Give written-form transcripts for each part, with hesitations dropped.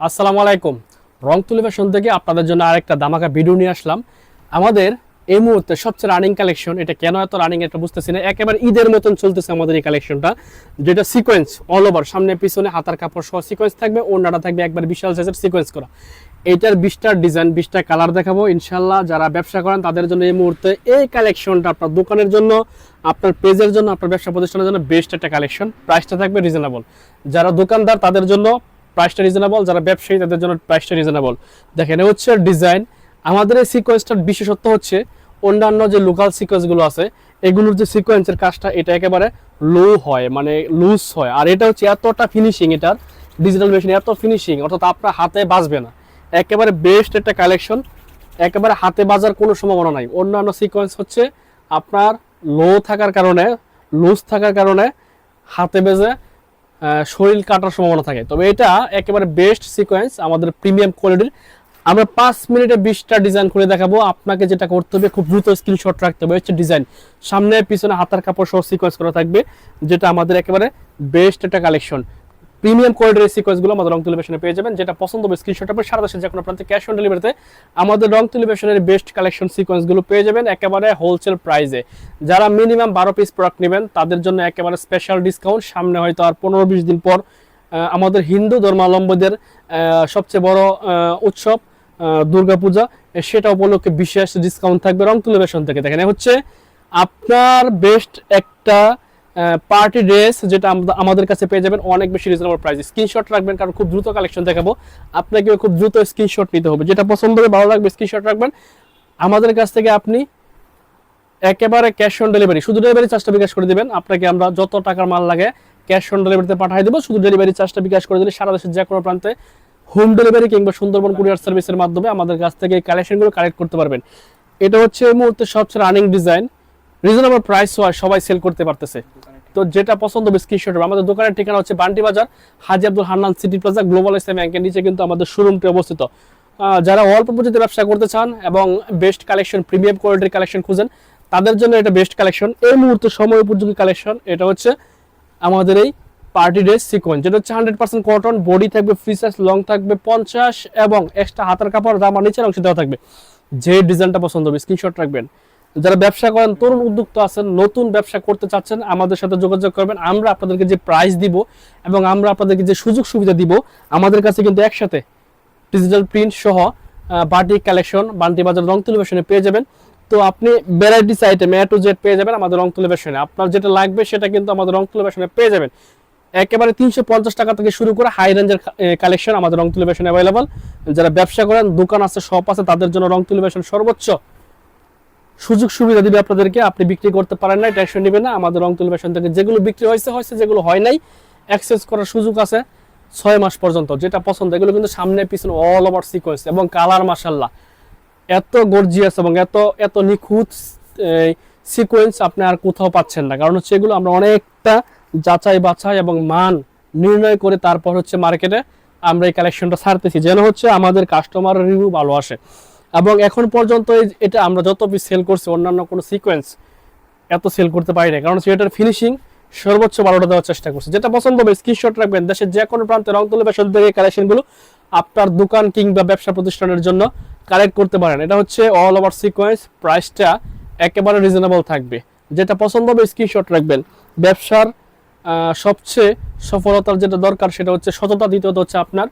আসসালামু আলাইকুম। রং তুলি ফ্যাশন থেকে আপনাদের জন্য আরেকটা ধামাকা ভিডিও নিয়ে আসলাম। আমাদের এই মুহূর্তে সবচেয়ে রানিং কালেকশন, এটা কেন এত রানিং এটা বুঝতেছি না, একেবারে ঈদের মতন চলতেছে আমাদের এই কালেকশনটা, যেটা সিকোয়েন্স অল ওভার, সামনে পিছনে হাতার কাপড় সহ সিকোয়েন্স থাকবে, ওড়নাটা থাকবে একবার বিশাল সাইজের সিকোয়েন্স করা। এইটার 20টা ডিজাইন 20টা কালার দেখাবো ইনশাল্লাহ। যারা ব্যবসা করেন তাদের জন্য এই মুহূর্তে এই কালেকশনটা, আপনার দোকানের জন্য, আপনার পেজের জন্য, আপনার ব্যবসা প্রতিষ্ঠানের জন্য বেস্ট একটা কালেকশন। প্রাইসটা থাকবে রিজনেবল। যারা দোকানদার তাদের জন্য প্রাইসটা রিজনেবল, যারা ব্যবসায়ী তাদের জন্য প্রাইসটা রিজনেবল। দেখেন এ হচ্ছে ডিজাইন। আমাদের এই সিকোয়েন্সটার বিশেষত্ব হচ্ছে অন্যান্য যে লোকাল সিকোয়েন্সগুলো আছে এগুলোর যে সিকোয়েন্সের কাজটা এটা একেবারে লো হয়, মানে লুজ হয়। আর এটা হচ্ছে এতটা ফিনিশিং, এটার ডিজিটাল মেশিন এত ফিনিশিং, অর্থাৎ আপনার হাতে বাজবে না। একেবারে বেস্ট একটা কালেকশন, একেবারে হাতে বাজার কোনো সম্ভাবনা নাই। অন্যান্য সিকোয়েন্স হচ্ছে আপনার লো থাকার কারণে, লুজ থাকার কারণে হাতে বেজে শরীর কাটার সম্ভাবনা থাকে। তবে এটা একেবারে বেস্ট সিকোয়েন্স, আমাদের প্রিমিয়াম কোয়ালিটির। আমরা 5 মিনিটে 20টা ডিজাইন করে দেখাবো। আপনাকে যেটা করতে হবে, খুব দ্রুত স্ক্রিনশট রাখতে হবে। হচ্ছে ডিজাইন সামনে পিছনে হাতার কাপড় সহ সিকোয়েন্স করা থাকবে, যেটা আমাদের একেবারে বেস্ট একটা কালেকশন। প্রিমিয়াম কোয়ালিটির সিকোয়েন্সগুলো আমাদের রং তুলি ফ্যাশনে পেয়ে যাবেন। যেটা পছন্দ হবে স্ক্রিনশট আপনি সারা দেশে যে কোনো প্রান্তে ক্যাশ অন ডেলিভারিতে আমাদের রং তুলি ফ্যাশনের বেস্ট কালেকশন সিকোয়েন্সগুলো পেয়ে যাবেন একেবারে হোলসেল প্রাইসে। যারা মিনিমাম 12 পিস প্রোডাক্ট নেবেন তাদের জন্য একেবারে স্পেশাল ডিসকাউন্ট। সামনে হয়তো আর 15-20 দিন পর আমাদের হিন্দু ধর্মাবলম্বীদের সবচেয়ে বড় উৎসব দুর্গাপূজা, সেটা উপলক্ষে বিশেষ ডিসকাউন্ট থাকবে রং তুলি ফ্যাশন থেকে। দেখেন হচ্ছে আপনার বেস্ট একটা পার্টি ড্রেস, যেটা আমাদের কাছে পেয়ে যাবেন অনেক বেশি রিজনেবল প্রাইস। স্ক্রিনশট রাখবেন, কারণ খুব দ্রুত কালেকশন দেখাবো, আপনাকে খুব দ্রুত স্ক্রিনশট নিতে হবে। যেটা পছন্দ হবে, ভালো লাগবে, স্ক্রিনশট রাখবেন। আমাদের কাছ থেকে আপনি একেবারে ক্যাশ অন ডেলিভারি, শুধু ডেলিভারি চার্জটা বিকাশ করে দিবেন। আপনাকে আমরা যত টাকার মাল লাগে ক্যাশ অন ডেলিভারিতে পাঠিয়ে দেবো, শুধু ডেলিভারি চার্জটা বিকাশ করে দিলে সারা দেশের যে কোনো প্রান্তে হোম ডেলিভারি কিংবা সুন্দরবন কুরিয়ার সার্ভিসের মাধ্যমে আমাদের কাছ থেকে এই কালেকশনগুলো কালেক্ট করতে পারবেন। এটা হচ্ছে এই মুহূর্তে সবচেয়ে রানিং ডিজাইন, রিজনেবল প্রাইস হয়, সবাই সেল করতে পারতেছে। তো যেটা পছন্দ হবে স্ক্রিনশট। আমাদের দোকানের ঠিকানা হচ্ছে Banti Bazar, Haji Abdul Hannan city plaza, global Islam ব্যাংকের নিচে কিন্তু আমাদের শোরুমটি অবস্থিত। যারা অল্প পুঁজিতে ব্যবসা করতে চান এবং বেস্ট কালেকশন, প্রিমিয়াম কোয়ালিটির কালেকশন খুঁজেন, তাদের জন্য এটা বেস্ট কালেকশন। এই মুহূর্তে সময় উপযোগী কালেকশন এটা হচ্ছে আমাদের এই পার্টি ড্রেস সিকোয়েন্স, যেটা হচ্ছে 100% কটন, বডি থাকবে ফ্রি সাইজ, লং থাকবে 50 এবং এক্সট্রা হাতার কাপড় জামা নিচের অংশে দেওয়া থাকবে। যে ডিজাইনটা পছন্দ হবে স্ক্রিনশট রাখবেন। যারা ব্যবসা করেন, তরুণ উদ্যোক্তা আছেন, নতুন ব্যবসা করতে চাচ্ছেন, আমাদের সাথে যোগাযোগ করবেন। আমরা আপনাদেরকে যে প্রাইস দিব এবং আমরা আপনাদেরকে যে সুযোগ সুবিধা দিব, আমাদের কাছে কিন্তু একসাথে ডিজিটাল প্রিন্ট সহ বাটিক কালেকশন বান্টি বাজার রং তুলি ফ্যাশনে পেয়ে যাবেন। তো আপনি varieties item A to Z পেয়ে যাবেন আমাদের রং তুলি ফ্যাশনে। আপনার যেটা লাগবে সেটা কিন্তু আমাদের রং তুলি ফ্যাশনে পেয়ে যাবেন। একেবারে 350 টাকা থেকে শুরু করে হাই রেঞ্জের কালেকশন আমাদের রং তুলি ফ্যাশনে অ্যাভেলেবল। যারা ব্যবসা করেন, দোকান আছে, শপ আছে, তাদের জন্য রং তুলি ফ্যাশন সর্বোচ্চ সুযোগ সুবিধা দিবে আপনাদেরকে। আপনি বিক্রি করতে পারেন না, টেনশন নেবেন না। আমাদের রং তুলি ফ্যাশন থেকে যেগুলো বিক্রি হয়েছে, যেগুলো হয় নাই এক্সচেঞ্জ করার সুযোগ আছে 6 মাস পর্যন্ত। যেটা পছন্দ, এগুলো কিন্তু সামনে পিছনে অল ওভার সিকোয়েন্স এবং কালার মাশাআল্লাহ এত গর্জিয়াস এবং এত এত নিখুঁত সিকোয়েন্স আপনি আর কোথাও পাচ্ছেন না। কারণ হচ্ছে এগুলো আমরা অনেকটা যাচাই বাছাই এবং মান নির্ণয় করে তারপর হচ্ছে মার্কেটে আমরা এই কালেকশনটা ছাড়তেছি, যেন হচ্ছে আমাদের কাস্টমার রিভিউ ভালো আসে। এবং এখন পর্যন্ত এটা আমরা যত পিস সেল করছি, অন্যান্য কোনো সিকোয়েন্স এত সেল করতে পারি না, কারণ এটার ফিনিশিং সর্বোচ্চ 12টা দেওয়ার চেষ্টা করছে। যেটা পছন্দ হবে স্ক্রিনশট রাখবেন। দেশের যে কোনো প্রান্তে রং তুলি ফ্যাশন থেকে এই কালেকশনগুলো আপনার দোকান কিংবা ব্যবসা প্রতিষ্ঠানের জন্য কালেক্ট করতে পারেন। এটা হচ্ছে অল ওভার সিকোয়েন্স, প্রাইসটা একেবারে রিজনেবল থাকবে। যেটা পছন্দ হবে স্ক্রিনশট রাখবেন। ব্যবসার সবচেয়ে সফলতার যেটা দরকার সেটা হচ্ছে সততা, দ্বিতীয়ত হচ্ছে আপনার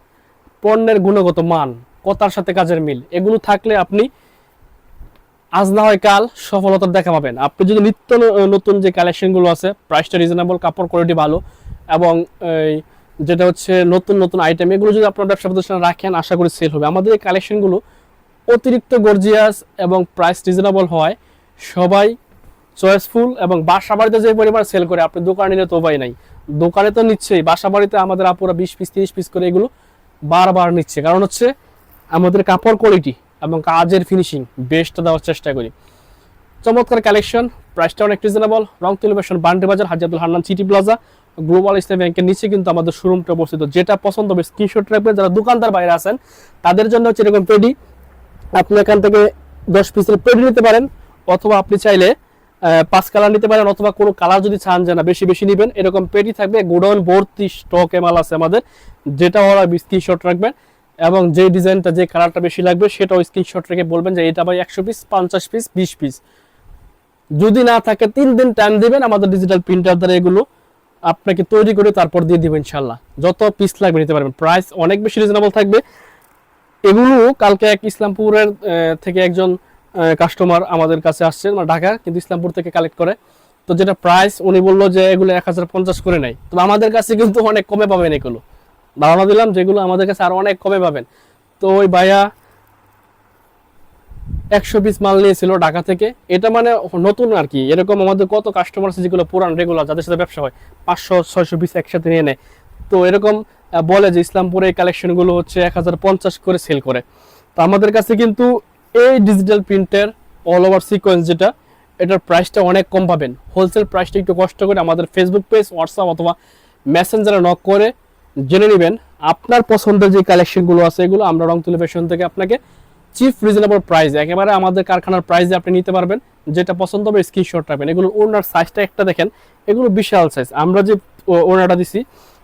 পণ্যের গুণগত মান, কথার সাথে কাজের মিল। এগুলো থাকলে আপনি আজ না হয় কাল সফলতার দেখা পাবেন। আপনি যদি নিত্য নতুন যে কালেকশনগুলো আছে, প্রাইসটা রিজনেবল, কাপড় কোয়ালিটি ভালো এবং যেটা হচ্ছে নতুন নতুন আইটেম, এগুলো যদি আপনার ব্যবসা প্রতিষ্ঠানে রাখেন, আশা করি সেল হবে। আমাদের এই কালেকশনগুলো অতিরিক্ত গর্জিয়াস এবং প্রাইস রিজনেবল হয়, সবাই চয়েসফুল এবং বাসা বাড়িতে যে পরিমাণ সেল করে, আপনি দোকানে নিলে তো উপায় নাই। দোকানে তো নিচ্ছেই, বাসা বাড়িতে আমাদের আপুরা 20 পিস 30 পিস করে এগুলো বারবার নিচ্ছে। কারণ হচ্ছে আমাদের কাপড় কোয়ালিটি এবং কাজের ফিনিশিং বেস্টটা দেওয়ার চেষ্টা করি। চমৎকার কালেকশন, প্রাইসটা অনেক রিজনেবল। রং তুলি fashion, Banti Bazar, Haji Abdul Hannan city plaza, global Islam ব্যাংকের নিচে কিন্তু আমাদের শোরুমটা অবস্থিত। যেটা পছন্দ হবে স্ক্রিনশট রাখবেন। যারা দোকানদার বাইরে আছেন তাদের জন্য হচ্ছে এরকম পেডি, আপনি এখান থেকে 10 পিসের পেডি নিতে পারেন, অথবা আপনি চাইলে 5 কালার নিতে পারেন, অথবা কোনো কালার যদি চান যে না বেশি বেশি নেবেন, এরকম পেডি থাকবে। গোডাউন ভর্তি স্টকে মাল আছে আমাদের, যেটা ওরা স্ক্রিনশট রাখবেন। এবং যে ডিজাইনটা যে কালারটা বেশি লাগবে সেটাও স্ক্রিনশট রেখে বলবেন যে এটা ভাই 100 পিস, 50 পিস, 20 পিস। যদি না থাকে 3 দিন টাইম দিবেন, আমাদের ডিজিটাল প্রিন্টার দ্বারা এগুলো আপনাকে তৈরি করে তারপর দিয়ে দিব ইনশাল্লাহ। যত পিস লাগবে নিতে পারবেন, প্রাইস অনেক বেশি রিজনেবল থাকবে। এগুলো কালকে এক ইসলামপুরের থেকে একজন কাস্টমার আমাদের কাছে আসছে, মানে ঢাকা কিন্তু ইসলামপুর থেকে কালেক্ট করে। তো যেটা প্রাইস উনি বললো যে এগুলো 1050 করে নেয়, তো আমাদের কাছে কিন্তু অনেক কমে পাবেন এগুলো, ধারণা দিলাম যেগুলো আমাদের কাছে আরো অনেক কমে পাবেন। তো ওই ভাইয়া 100 পিস মাল নিয়েছিল ঢাকা থেকে, এটা মানে নতুন আর কি। এরকম আমাদের কত কাস্টমার আছে যেগুলো পুরান রেগুলার, যাদের সাথে ব্যবসা হয় 500-600 পিস একসাথে নিয়ে নেয়। তো এরকম বলে যে ইসলামপুরে এই কালেকশনগুলো হচ্ছে 1050 করে সেল করে। তো আমাদের কাছে কিন্তু এই ডিজিটাল প্রিন্টের অল ওভার সিকোয়েন্স যেটা, এটার প্রাইসটা অনেক কম পাবেন। হোলসেল প্রাইসটা একটু কষ্ট করে আমাদের ফেসবুক পেজ, হোয়াটসঅ্যাপ অথবা মেসেঞ্জারে নক করে জেনে নেবেন। আপনার পছন্দের যে কালেকশনগুলো আছে এগুলো আমরা রংতুলি ফ্যাশন থেকে আপনাকে চিপ রিজনেবল প্রাইস, একেবারে আমাদের কারখানার প্রাইসে আপনি নিতে পারবেন। যেটা পছন্দ হবে স্ক্রিনশট রাখবেন। এগুলো ওনার সাইজটা একটা দেখেন, এগুলো বিশাল সাইজ। আমরা যে ওনারটা দিছি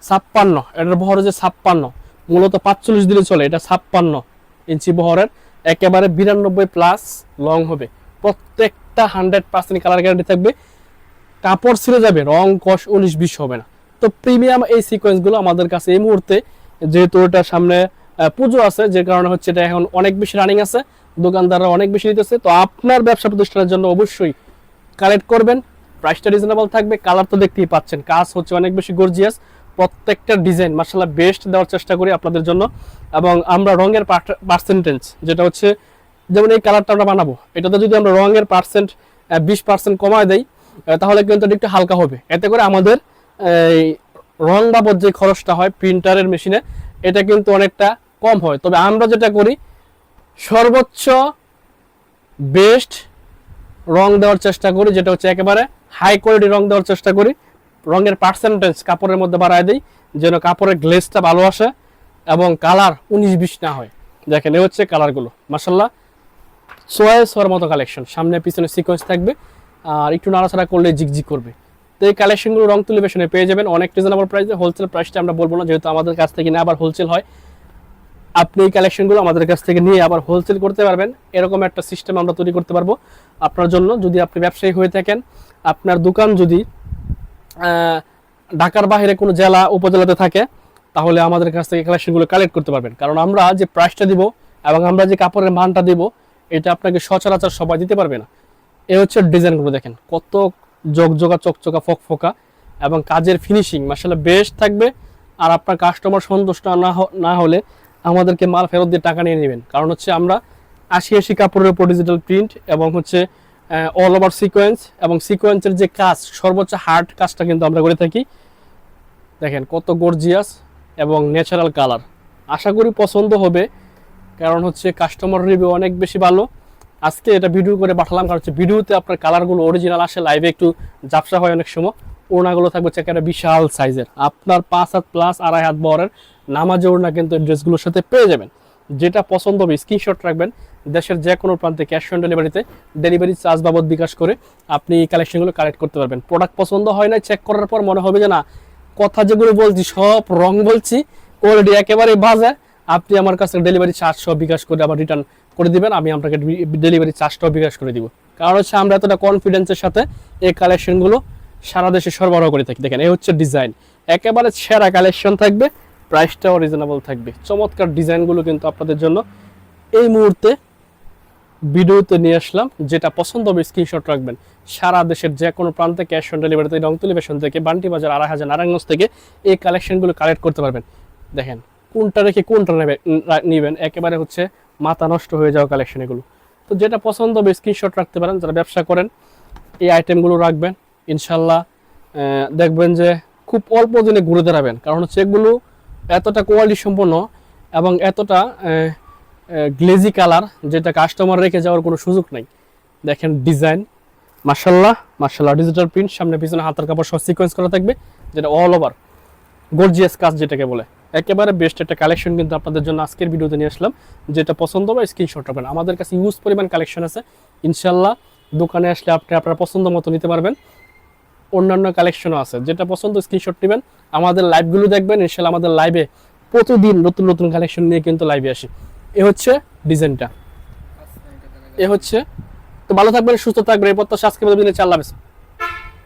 56, এটার বহর যে 56, মূলত 45 দিলে চলে, এটা 56 ইঞ্চি বহরের, একেবারে 92 প্লাস লং হবে। প্রত্যেকটা 100% কালার গ্যারান্টি থাকবে, কাপড় ছিঁড়ে যাবে, রং কষ 19-20 হবে না। তো প্রিমিয়াম এই সিকোয়েন্সগুলো আমাদের কাছে এই মুহূর্তে, যেহেতু এটার সামনে পুজো আছে, যে কারণে হচ্ছে এটা এখন অনেক বেশি রানিং আছে, দোকানদাররা অনেক বেশি নিতেছে। তো আপনার ব্যবসা প্রতিষ্ঠানের জন্য অবশ্যই কালেক্ট করবেন, প্রাইসটা রিজনেবল থাকবে। কালার তো দেখতেই পাচ্ছেন, কাজ হচ্ছে অনেক বেশি গর্জিয়াস, প্রত্যেকটা ডিজাইন মাশাআল্লাহ বেস্ট দেওয়ার চেষ্টা করি আপনাদের জন্য। এবং আমরা রঙের পার্সেন্টেজ যেটা হচ্ছে, যেমন এই কালারটা আমরা বানাবো, এটাতে যদি আমরা রঙের 20% কমায় দেই, তাহলে কিন্তু এটা একটু হালকা হবে। এতে করে আমাদের রং বাবদ যে খরচটা হয় প্রিন্টারের মেশিনে, এটা কিন্তু অনেকটা কম হয়। তবে আমরা যেটা করি, সর্বোচ্চ বেস্ট রং দেওয়ার চেষ্টা করি, যেটা হচ্ছে একেবারে হাই কোয়ালিটি রং দেওয়ার চেষ্টা করি। রঙের পার্সেন্টেজ কাপড়ের মধ্যে বাড়ায় দিই, যেন কাপড়ের গ্লেজটা ভালো আসে এবং কালার 19-20 না হয়। দেখেন এই হচ্ছে কালারগুলো, মাশাআল্লাহ চয়েস হওয়ার মতো কালেকশন। সামনে পিছনে সিকোয়েন্স থাকবে, আর একটু নাড়াচাড়া করলে জিগজিগ করবে। তো এই কালেকশনগুলো রংতুলি ফ্যাশনে পেয়ে যাবেন অনেক রিজনেবল প্রাইসে। হোলসেল প্রাইসটা আমরা বলবো না, যেহেতু আমাদের কাছ থেকে না আবার হোলসেল হয়। আপনি এই কালেকশনগুলো আমাদের কাছ থেকে নিয়ে আবার হোলসেল করতে পারবেন, এরকম একটা সিস্টেম আমরা তৈরি করতে পারবো আপনার জন্য। যদি আপনি ব্যবসায়ী হয়ে থাকেন, আপনার দোকান যদি ঢাকার বাইরে কোনো জেলা উপজেলাতে থাকে, তাহলে আমাদের কাছ থেকে কালেকশনগুলো কালেক্ট করতে পারবেন। কারণ আমরা যে প্রাইসটা দিব এবং আমরা যে কাপড়ের মানটা দিব, এটা আপনাকে সচরাচর সবাই দিতে পারবে না। এ হচ্ছে ডিজাইনগুলো দেখেন, কত জকজকা চকচকা ফকফকা, এবং কাজের ফিনিশিং মাশাআল্লাহ বেস্ট থাকবে। আর আপনার কাস্টমার সন্তুষ্ট না হলে আমাদেরকে মাল ফেরত দিয়ে টাকা নিয়ে নেবেন। কারণ হচ্ছে আমরা 80 কাপড়ের উপর ডিজিটাল প্রিন্ট এবং হচ্ছে অল ওভার সিকোয়েন্স, এবং সিকোয়েন্সের যে কাজ সর্বোচ্চ হার্ড কাজটা কিন্তু আমরা করে থাকি। দেখেন কত গর্জিয়াস এবং ন্যাচারাল কালার, আশা করি পছন্দ হবে। কারণ হচ্ছে কাস্টমার রিভিউ অনেক বেশি ভালো। আজকে এটা ভিডিও করে পাঠালাম, কারণ হচ্ছে ভিডিওতে আপনার কালারগুলো অরিজিনাল আসে, লাইভে একটু ঝাপসা হয় অনেক সময়। ওড়নাগুলো থাকবে একটা বিশাল সাইজের, আপনার 5 হাত প্লাস 2.5 হাত বহরের নামাজে ওড়না কিন্তু ড্রেসগুলোর সাথে পেয়ে যাবেন। যেটা পছন্দ হবে স্ক্রিনশট রাখবেন, দেশের যে কোনো প্রান্তে ক্যাশ অন ডেলিভারিতে, ডেলিভারি চার্জ বাবদ বিকাশ করে আপনি এই কালেকশনগুলো কালেক্ট করতে পারবেন। প্রোডাক্ট পছন্দ হয় না, চেক করার পর মনে হবে যে না, কথা যেগুলো বলছি সব রং বলছি, কোয়ালিটি একেবারে বাজে, আপনি আমার কাছে ডেলিভারি চার্জ সহ বিকাশ করে আবার রিটার্ন করে দিবেন, আমি আপনাকে ডেলিভারি চার্জটাও বিকাশ করে দিব। কারণ হচ্ছে আমরা এতটা কনফিডেন্সের সাথে এই কালেকশনগুলো সারা দেশে সরবরাহ করে থাকি। দেখেন এই হচ্ছে ডিজাইন, একেবারে সেরা কালেকশন থাকবে, প্রাইসটাও রিজনেবল থাকবে। চমৎকার ডিজাইনগুলো কিন্তু আপনাদের জন্য এই মুহূর্তে ভিডিওতে নিয়ে আসলাম। যেটা পছন্দ হবে স্ক্রিনশট রাখবেন। সারা দেশের যে কোনো প্রান্তে ক্যাশ অন ডেলিভারিতে রংতুলি ফ্যাশন থেকে, বান্টি বাজার, 2.5 নারায়ণগঞ্জ থেকে এই কালেকশনগুলো কালেক্ট করতে পারবেন। দেখেন কোনটা রেখে কোনটা নেবেন, একেবারে হচ্ছে মাথা নষ্ট হয়ে যাওয়া কালেকশন এগুলো। তো যেটা পছন্দ হবে স্ক্রিনশট রাখতে পারেন। যারা ব্যবসা করেন এই আইটেমগুলো রাখবেন, ইনশাল্লাহ দেখবেন যে খুব অল্প দিনে ঘুরে দাঁড়াবেন। কারণ হচ্ছে এগুলো এতটা কোয়ালিটি সম্পন্ন এবং এতটা গ্লেজি কালার, যেটা কাস্টমার রেখে যাওয়ার কোনো সুযোগ নাই। দেখেন ডিজাইন, মাশাআল্লাহ মাশাআল্লাহ, ডিজিটাল প্রিন্ট, সামনে পিছনে হাতের কাপড় সহ সিকোয়েন্স করা থাকবে, যেটা অল ওভার গর্জিয়াস কাজ যেটাকে বলে। একেবারে বেস্ট একটা কালেকশন কিন্তু আপনাদের জন্য আজকের ভিডিওতে নিয়ে আসলাম। যেটা পছন্দ হবে স্ক্রিনশট রাখবেন। আমাদের কাছে ইউজ পরিমাণ কালেকশন আছে, ইনশাল্লাহ দোকানে আসলে আপনি আপনার পছন্দ মতো নিতে পারবেন। অন্যান্য কালেকশনও আছে, যেটা পছন্দ স্ক্রিনশট নেবেন। আমাদের লাইভগুলো দেখবেন, ইনশাল্লাহ আমাদের লাইভে প্রতিদিন নতুন নতুন কালেকশন নিয়ে কিন্তু লাইভে আসি। এ হচ্ছে ডিজাইনটা, এ হচ্ছে। তো ভালো থাকবেন, সুস্থ থাকবেন, এই প্রত্যাশা। আজকে দিনে 4 লাভ।